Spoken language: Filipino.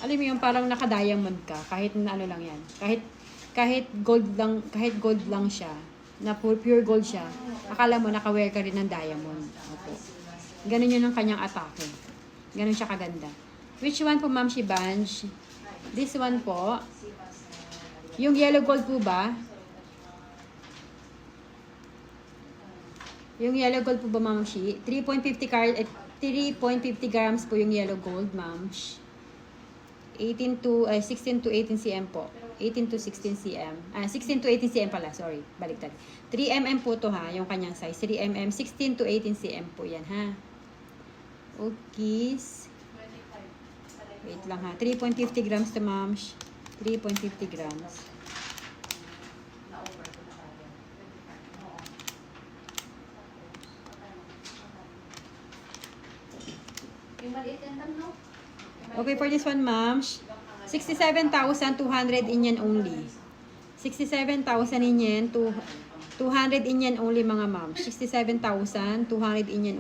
Alam mo yung parang naka-diamond ka, kahit na ano lang yan. Kahit gold lang siya, na pure gold siya, akala mo naka-wear ka rin ng diamond. Opo. Ganun yun ang kanyang atake. Ganun siya kaganda. Which one po, Ma'am Shibanj? This one po. Yung yellow gold po ba? Yung yellow gold po ba, Ma'am Shi? 3.50 grams po yung yellow gold, Ma'am. 16 to 18 cm po. 18 to 16 cm. 16 to 18 cm pala, sorry. Baliktad. 3 mm po to ha, yung kanyang size. 3 mm, 16 to 18 cm po yan ha. Okay. Wait lang ha. 3.50 grams to, Ma'am. 3.50 grams. Okay, for this one, Ma'am, 67,200 in yen only. 67,000 in yen, 200 in yen only, mga ma'am. 67,200 in yen only.